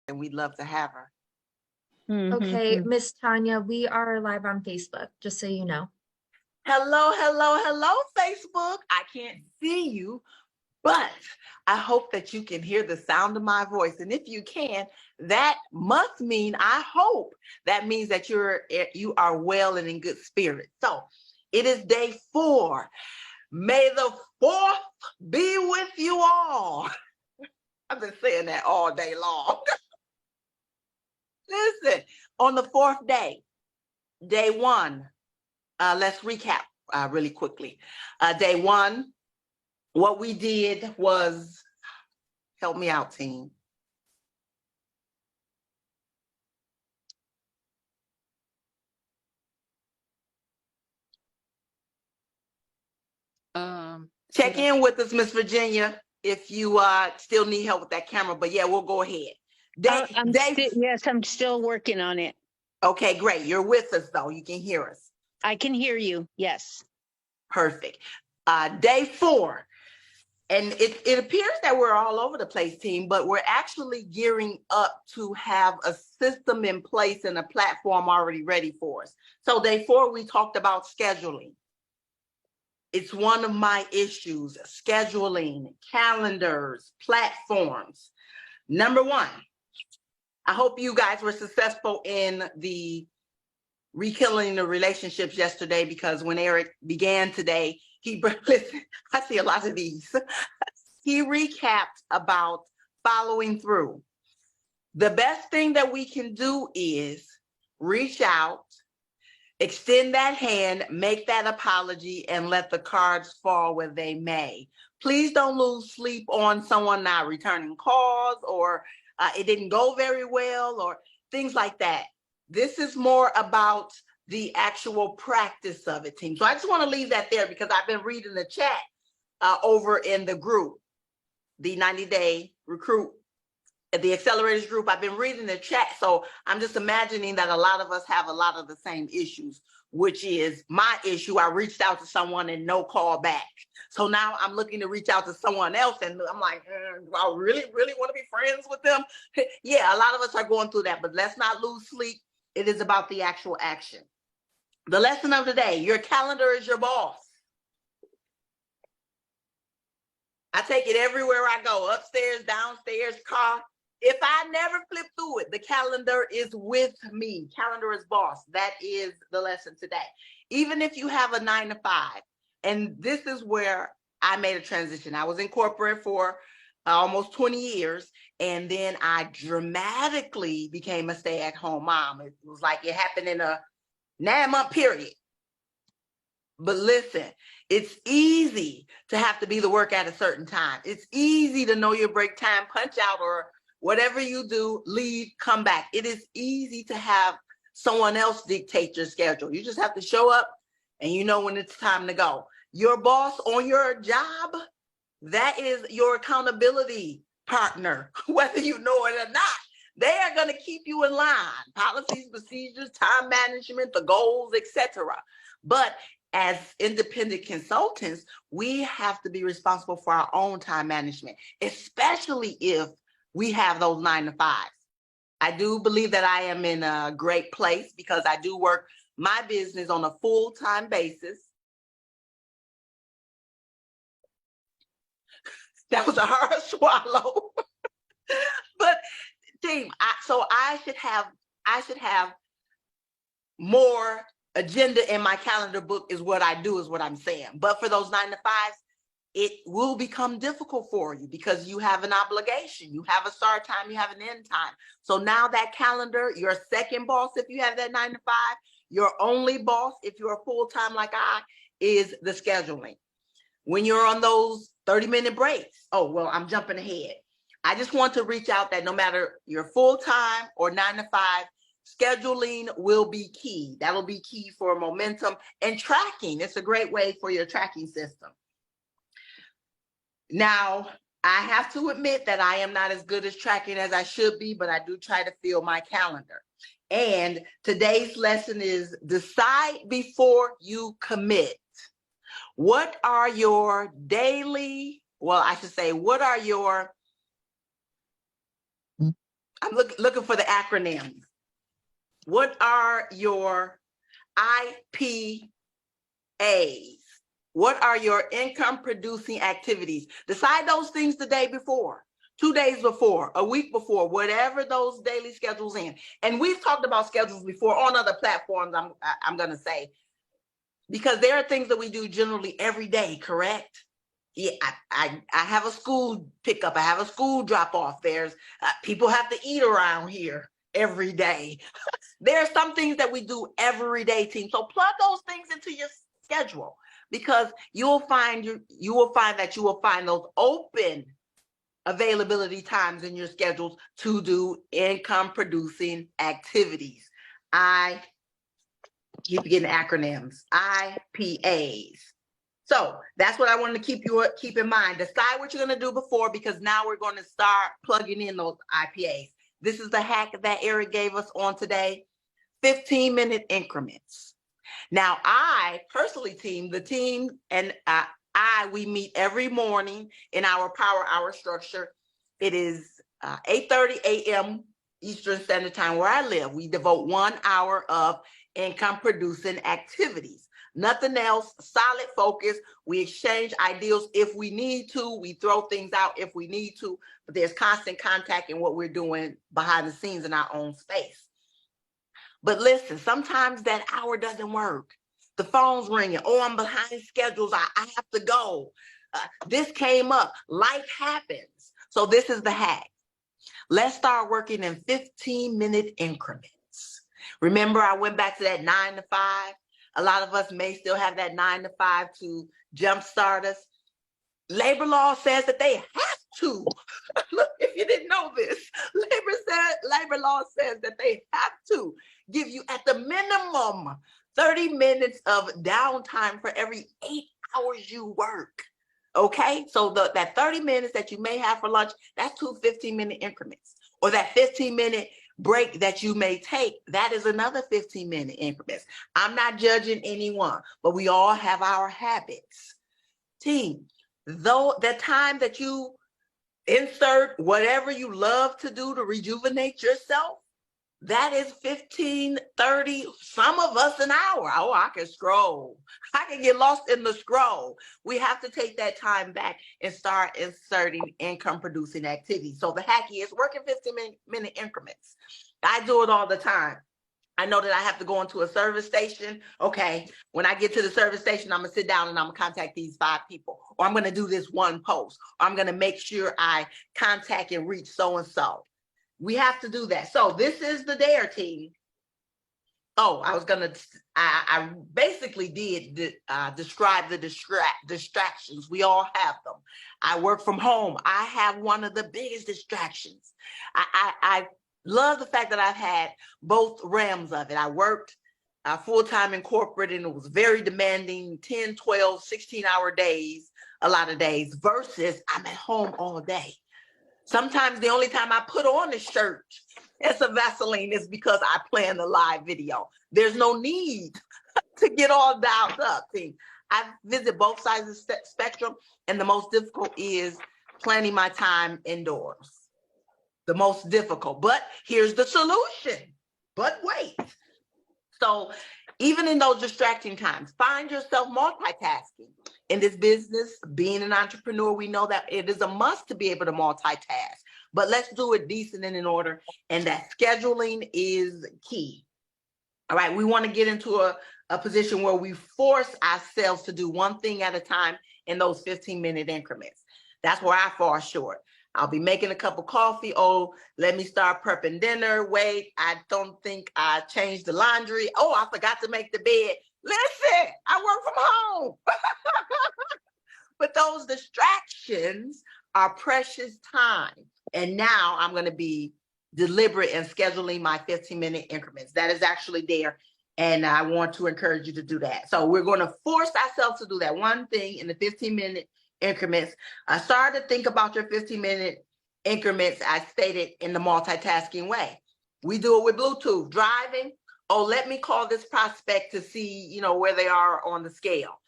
and we'd love to have her. Okay, Miss Tanya, we are live on Facebook, just so you know. Hello, hello, hello, Facebook. I can't see you, but I hope that you can hear the sound of my voice. And if you can, that must mean, I hope that means that you are well and in good spirits. So it is day 4. May the 4th be with you all. I've been saying that all day long. Listen, on the 4th day, day 1, let's recap really quickly. Day 1, what we did was, help me out, team. Check in with us, Miss Virginia, if you still need help with that camera. But yeah, we'll go ahead. Yes, I'm still working on it. Okay, great. You're with us, though. You can hear us. I can hear you. Yes. Perfect. Day 4. And it appears that we're all over the place, team, but we're actually gearing up to have a system in place and a platform already ready for us. So day 4, we talked about scheduling. It's one of my issues, scheduling, calendars, platforms. Number 1, I hope you guys were successful in the rekindling the relationships yesterday, because when Eric began today, listen, I see a lot of these. He recapped about following through. The best thing that we can do is reach out, extend that hand, make that apology, and let the cards fall where they may. Please don't lose sleep on someone not returning calls, or it didn't go very well, or things like that. This is more about the actual practice of it, team. So I just want to leave that there, because I've been reading the chat over in the group, the 90-day recruit, the accelerators group. I've been reading the chat. So I'm just imagining that a lot of us have a lot of the same issues, which is my issue. I reached out to someone and no call back. So now I'm looking to reach out to someone else, and I'm like, do I really want to be friends with them? Yeah, a lot of us are going through that, but let's not lose sleep. It is about the actual action. The lesson of the day: your calendar is your boss. I take it everywhere I go, upstairs, downstairs, car. If I never flip through it, the calendar is with me. Calendar is boss. That is the lesson today. Even if you have a 9 to 5, and this is where I made a transition. I was in corporate for almost 20 years, and then I dramatically became a stay-at-home mom. It was like it happened in a 9-month period. But listen, it's easy to have to be the work at a certain time. It's easy to know your break time, punch out, or whatever you do, leave, come back. It is easy to have someone else dictate your schedule. You just have to show up, and you know when it's time to go. Your boss on your job, that is your accountability partner, whether you know it or not. They are going to keep you in line. Policies, procedures, time management, the goals, etc. But as independent consultants, we have to be responsible for our own time management, especially if we have those 9 to 5s. I do believe that I am in a great place, because I do work my business on a full-time basis. That was a hard swallow. But team, I should have more agenda in my calendar book, is what I do, is what I'm saying. But for those 9 to 5s, it will become difficult for you, because you have an obligation. You have a start time, you have an end time. So now that calendar, your second boss, if you have that 9 to 5, your only boss, if you're full-time like I, is the scheduling. When you're on those 30-minute breaks, oh, well, I'm jumping ahead. I just want to reach out that no matter you're full-time or 9 to 5, scheduling will be key. That'll be key for momentum and tracking. It's a great way for your tracking system. Now, I have to admit that I am not as good as tracking as I should be, but I do try to fill my calendar. And today's lesson is decide before you commit. What are your daily, well, I should say, what are your I'm looking for the acronyms. What are your IPAs? What are your income producing activities? Decide those things the day before, 2 days before, a week before, whatever those daily schedules in. And we've talked about schedules before on other platforms, I'm going to say, because there are things that we do generally every day, correct? Yeah, I have a school pickup. I have a school drop off. There's people have to eat around here every day. There are some things that we do every day, team. So plug those things into your schedule, because you will find that you will find those open availability times in your schedules to do income producing activities. I keep getting acronyms, IPAs. So that's what I wanted to keep in mind. Decide what you're going to do before, because now we're going to start plugging in those IPAs. This is the hack that Eric gave us on today, 15-minute increments. Now, I personally, the team and we meet every morning in our power hour structure. It is 8:30 a.m. Eastern Standard Time where I live. We devote 1 hour of income producing activities. Nothing else, solid focus. We exchange ideas if we need to. We throw things out if we need to, but there's constant contact in what we're doing behind the scenes in our own space. But listen, sometimes that hour doesn't work. The phone's ringing. Oh, I'm behind schedules. I have to go. This came up. Life happens. So this is the hack. Let's start working in 15-minute increments. Remember, I went back to that 9 to 5. A lot of us may still have that 9 to 5 to jumpstart us. Labor law says that they have to. Look, if you didn't know this, labor law says that they have to give you at the minimum 30 minutes of downtime for every 8 hours you work. Okay, so that 30 minutes that you may have for lunch, that's 2 15-minute increments. Or that 15-minute break that you may take, that is another 15-minute increments. I'm not judging anyone, but we all have our habits. Team, though the time that you insert whatever you love to do to rejuvenate yourself, that is 15, 30, some of us an hour. Oh, I can scroll. I can get lost in the scroll. We have to take that time back and start inserting income producing activities. So the hack is working 15-minute increments. I do it all the time. I know that I have to go into a service station. Okay, when I get to the service station, I'm gonna sit down and I'm gonna contact these 5 people, or I'm gonna do this one post, or I'm gonna make sure I contact and reach so-and-so. We have to do that. So this is the DARE team. Oh, I basically did describe the distractions. We all have them. I work from home. I have one of the biggest distractions. I love the fact that I've had both realms of it. I worked full-time in corporate, and it was very demanding, 10, 12, 16-hour days, a lot of days, versus I'm at home all day. Sometimes the only time I put on a shirt and some Vaseline is because I plan the live video. There's no need to get all dialed up. See, I visit both sides of the spectrum, and the most difficult is planning my time indoors. The most difficult, but here's the solution. But wait. So even in those distracting times, find yourself multitasking. In this business, being an entrepreneur, we know that it is a must to be able to multitask, but let's do it decent and in order. And that scheduling is key. All right, we want to get into a position where we force ourselves to do one thing at a time in those 15-minute increments. That's where I fall short. I'll be making a cup of coffee. Oh, let me start prepping dinner. Wait, I don't think I changed the laundry. Oh, I forgot to make the bed. Listen, I work from home. But those distractions are precious time. And now I'm going to be deliberate in scheduling my 15-minute increments. That is actually there. And I want to encourage you to do that. So we're going to force ourselves to do that one thing in the 15-minute increments. Start to think about your 15-minute increments, I stated, in the multitasking way. We do it with Bluetooth. Driving, oh, let me call this prospect to see, where they are on the scale.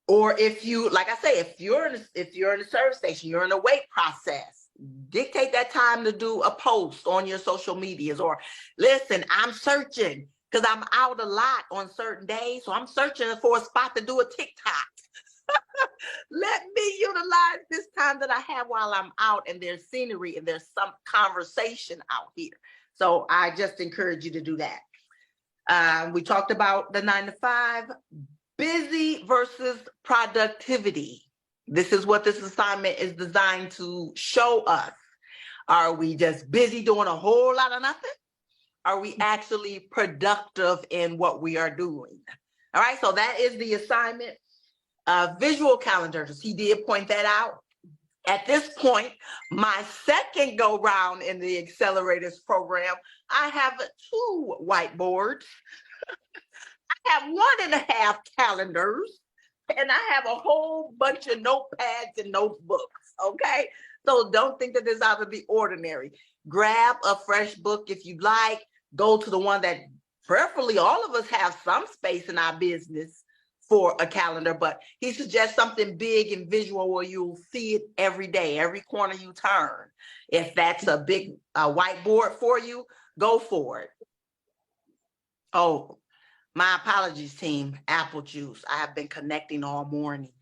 Or if you, like I say, if you're in a service station, you're in a wait process, dictate that time to do a post on your social medias, or listen, I'm searching because I'm out a lot on certain days. So I'm searching for a spot to do a TikTok. Let me utilize this time that I have while I'm out, and there's scenery and there's some conversation out here. So I just encourage you to do that. We talked about the 9 to 5, busy versus productivity. This is what this assignment is designed to show us. Are we just busy doing a whole lot of nothing? Are we actually productive in what we are doing? All right, so that is the assignment. Visual calendars, he did point that out. At this point, my second go round in the accelerators program, I have 2 whiteboards. I have 1.5 calendars, and I have a whole bunch of notepads and notebooks, okay? So don't think that this out of the ordinary. Grab a fresh book if you'd like. Go to the one that preferably all of us have some space in our business for a calendar, but he suggests something big and visual where you'll see it every day, every corner you turn. If that's a big whiteboard for you, go for it. Oh, my apologies, team. Apple juice. I have been connecting all morning.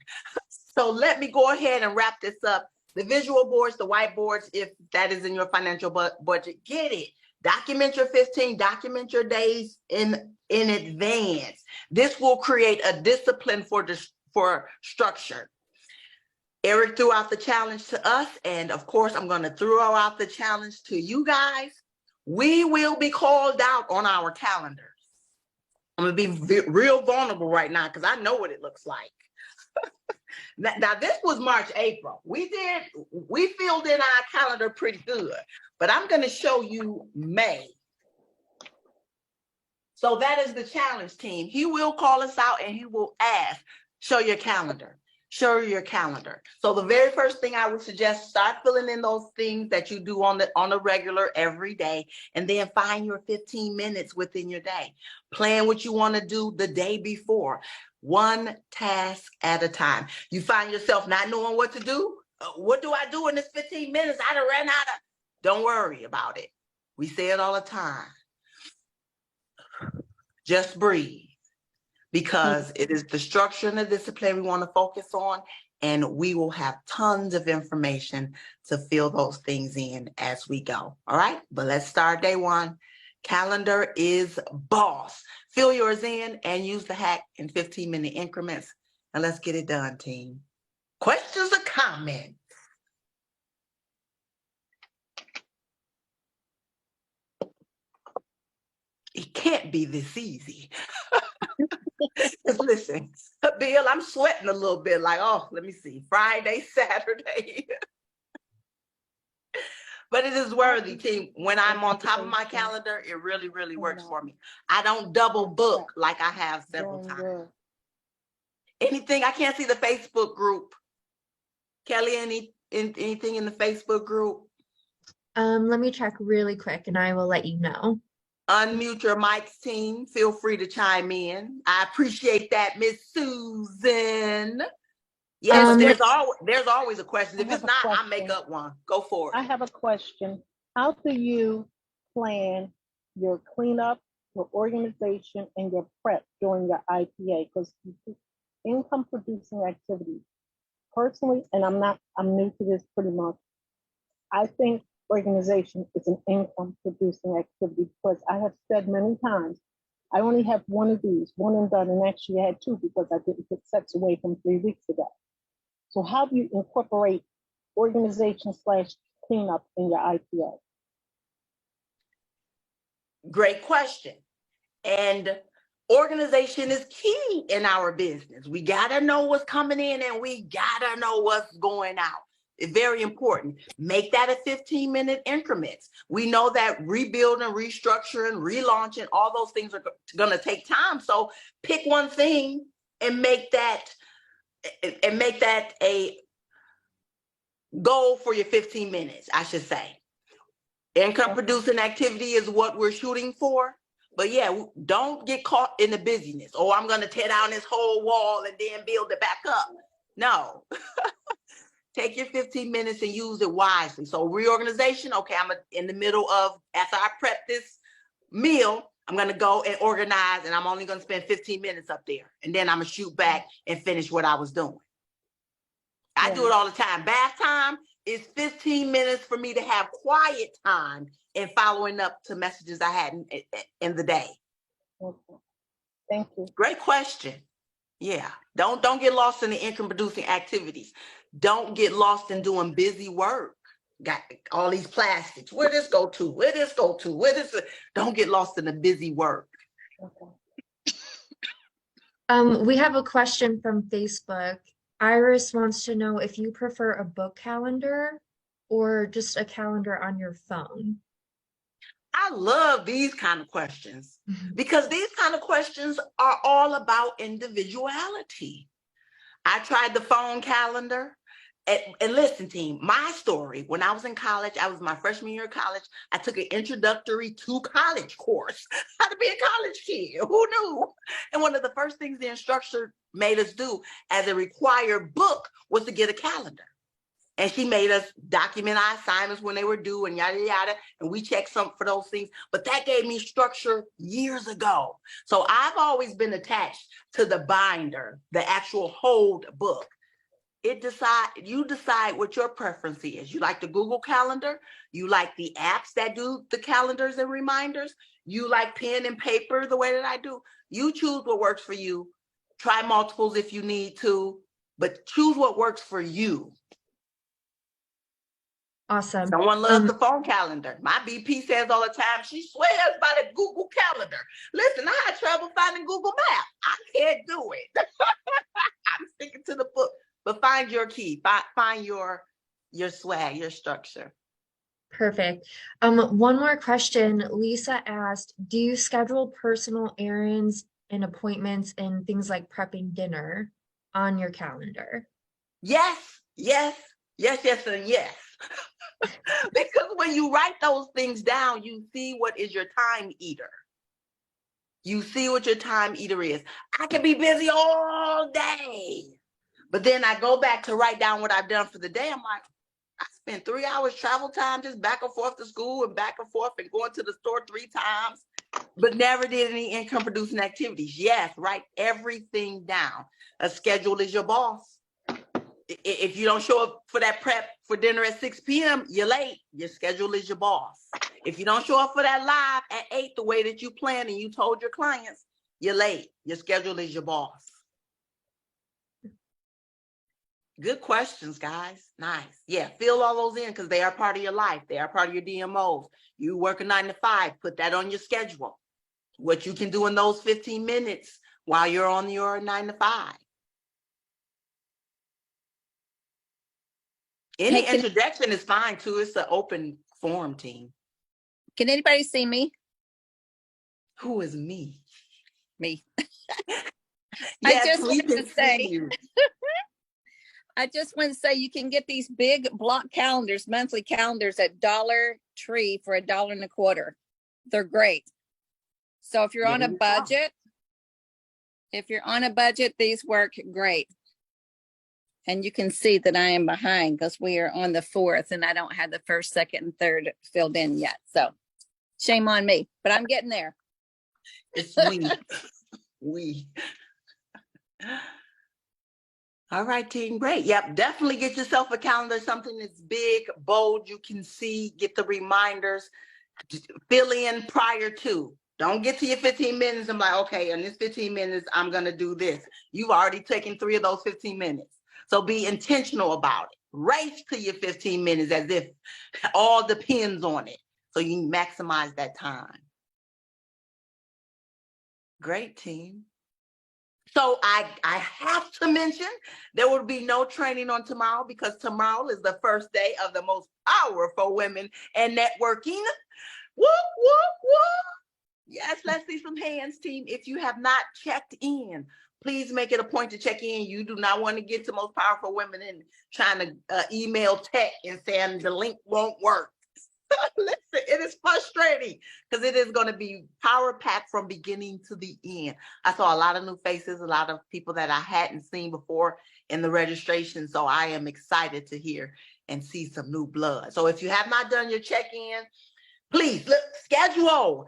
So let me go ahead and wrap this up. The visual boards, the whiteboards, if that is in your financial budget, get it. Document your 15, document your days in advance. This will create a discipline for structure. Eric threw out the challenge to us, and of course, I'm going to throw out the challenge to you guys. We will be called out on our calendars. I'm going to be real vulnerable right now because I know what it looks like. Now, this was March, April. We filled in our calendar pretty good, but I'm going to show you May. So that is the challenge, team. He will call us out and he will ask, show your calendar. Show your calendar. So the very first thing I would suggest, start filling in those things that you do on a regular every day, and then find your 15 minutes within your day. Plan what you want to do the day before, one task at a time. You find yourself not knowing what to do. What do I do in this 15 minutes? I done ran out of. Don't worry about it. We say it all the time. Just breathe. Because it is the structure and the discipline we want to focus on, and we will have tons of information to fill those things in as we go. All right, but let's start day 1. Calendar is boss. Fill yours in and use the hack in 15-minute increments, and let's get it done, team. Questions or comments? It can't be this easy. Listen, Bill, I'm sweating a little bit like, oh, let me see, Friday, Saturday. But it is worthy, team. When I'm on top of my calendar, it really, really works for me. I don't double book like I have several times. Anything, I can't see the Facebook group. Kelly, anything in the Facebook group? Let me check really quick and I will let you know. Unmute your mics, team. Feel free to chime in. I appreciate that, Miss Susan. Yes, there's always a question. If it's not, I'll make up one. Go for it. I have a question. How do you plan your cleanup, your organization, and your prep during your IPA? Because income producing activities, personally, and I'm new to this pretty much, I think organization is an income producing activity because I have said many times, I only have one of these, one and done, and actually I had 2 because I didn't put sets away from 3 weeks ago. So how do you incorporate organization / cleanup in your IPA? Great question. And organization is key in our business. We gotta know what's coming in and we gotta know what's going out. It's very important. Make that a 15-minute increments. We know that rebuilding, restructuring, relaunching, all those things are gonna take time. So pick one thing and make that a goal for your 15 minutes, I should say. Income producing activity is what we're shooting for. But yeah, don't get caught in the busyness. Oh, I'm going to tear down this whole wall and then build it back up. No. Take your 15 minutes and use it wisely. So reorganization, okay, I'm in the middle of, after I prep this meal, I'm going to go and organize, and I'm only going to spend 15 minutes up there. And then I'm going to shoot back and finish what I was doing. I do it all the time. Bath time is 15 minutes for me to have quiet time and following up to messages I had in the day. Okay. Thank you. Great question. Yeah. Don't get lost in the income producing activities. Don't get lost in doing busy work. Got all these plastics. Where this go to? Where this go to? Where this? Don't get lost in the busy work. Okay. We have a question from Facebook. Iris wants to know if you prefer a book calendar or just a calendar on your phone. I love these kind of questions because these kind of questions are all about individuality. I tried the phone calendar. And listen, team, my story, when I was in college, I was my freshman year of college, I took an introductory to college course, how to be a college kid, who knew? And one of the first things the instructor made us do as a required book was to get a calendar. And she made us document our assignments when they were due and yada, yada. And we checked some for those things. But that gave me structure years ago. So I've always been attached to the binder, the actual hold book. You decide what your preference is. You like the Google Calendar? You like the apps that do the calendars and reminders? You like pen and paper the way that I do? You choose what works for you. Try multiples if you need to, but choose what works for you. Awesome. Someone loves the phone calendar. My BP says all the time, she swears by the Google Calendar. Listen, I had trouble finding Google Maps. I can't do it. I'm sticking to the book. But find your key, find your swag, your structure. Perfect. One more question. Lisa asked, do you schedule personal errands and appointments and things like prepping dinner on your calendar? Yes, and yes. Because when you write those things down, you see what is your time eater. You see what your time eater is. I can be busy all day. But then I go back to write down what I've done for the day. I'm like, I spent 3 hours travel time just back and forth to school and back and forth and going to the store 3 times, but never did any income producing activities. Yes, write everything down. A schedule is your boss. If you don't show up for that prep for dinner at 6 p.m., you're late. Your schedule is your boss. If you don't show up for that live at 8 the way that you planned and you told your clients, you're late. Your schedule is your boss. Good questions, guys. Nice. Yeah, fill all those in because they are part of your life. They are part of your DMOs. You work a 9 to 5, put that on your schedule. What you can do in those 15 minutes while you're on your 9 to 5. Any interjection is fine too. It's an open forum, team. Can anybody see me? Who is me? Me. Yes, I just we wanted can to say, see you. I just want to say you can get these big block calendars, monthly calendars at Dollar Tree for $1.25. They're great. So if you're on a budget, these work great. And you can see that I am behind because we are on the 4th and I don't have the 1st, 2nd, and 3rd filled in yet. So shame on me, but I'm getting there. It's we. All right, team, great. Yep, definitely get yourself a calendar, something that's big, bold, you can see, get the reminders, fill in prior to. Don't get to your 15 minutes and like, okay, in this 15 minutes, I'm gonna do this. You've already taken 3 of those 15 minutes. So be intentional about it. Race to your 15 minutes as if all depends on it. So you maximize that time. Great, team. So I have to mention there will be no training on tomorrow because tomorrow is the first day of the most powerful women and networking. Whoop, whoop, whoop. Yes, let's see some hands, team. If you have not checked in, please make it a point to check in. You do not want to get to most powerful women and trying to email tech and saying the link won't work. Listen, it is frustrating. ready because it is going to be power packed from beginning to the end. I saw a lot of new faces, a lot of people that I hadn't seen before in the registration. So I am excited to hear and see some new blood. So if you have not done your check-in, please look, schedule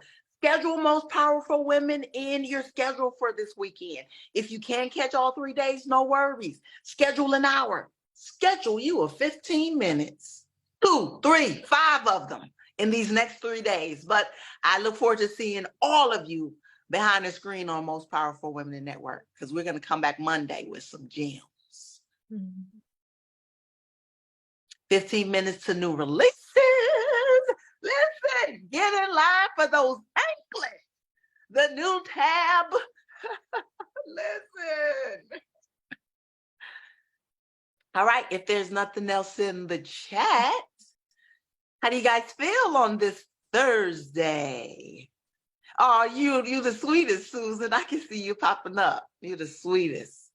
Most Powerful Women in your schedule for this weekend. If you can't catch all 3 days, no worries. Schedule an hour. Schedule you a 15 minutes, 2, 3, 5 of them in these next 3 days. But I look forward to seeing all of you behind the screen on Most Powerful Women in Network, because we're going to come back Monday with some gems. 15 minutes to new releases. Listen, get in line for those anklets. The new tab. Listen. All right, if there's nothing else in the chat, how do you guys feel on this Thursday? Oh, you the sweetest, Susan. I can see you popping up. You're the sweetest.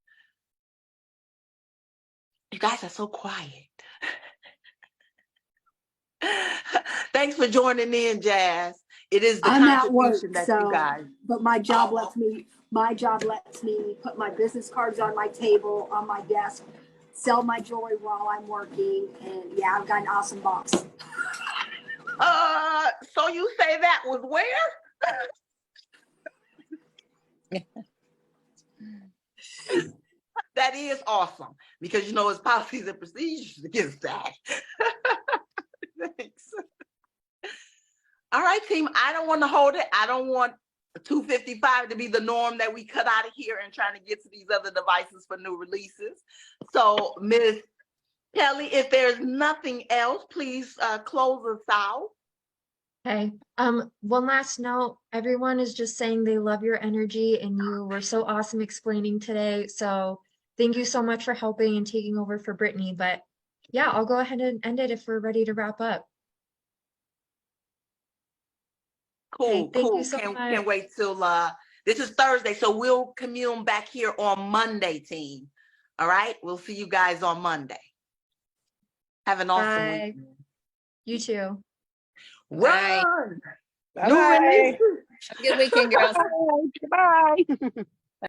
You guys are so quiet. Thanks for joining in, Jazz. It is the I'm at work, contribution that you guys. but my job lets me put my business cards on my table, on my desk, sell my jewelry while I'm working, and yeah, I've got an awesome box. So you say that was where? That is awesome, because you know it's policies and procedures against that. Thanks. All right, team. I don't want to hold it. I don't want 2:55 to be the norm that we cut out of here and trying to get to these other devices for new releases. So, Ms. Kelly, if there's nothing else, please close us out. Okay. One last note. Everyone is just saying they love your energy and you were so awesome explaining today. So thank you so much for helping and taking over for Brittany. But yeah, I'll go ahead and end it if we're ready to wrap up. Cool, Okay, thank cool. you so much. Can't wait till this is Thursday, so we'll commune back here on Monday, team. All right, we'll see you guys on Monday. Have an awesome Bye. weekend. You too. Run. Bye. New releases. Have a good weekend, girls. Bye. Bye.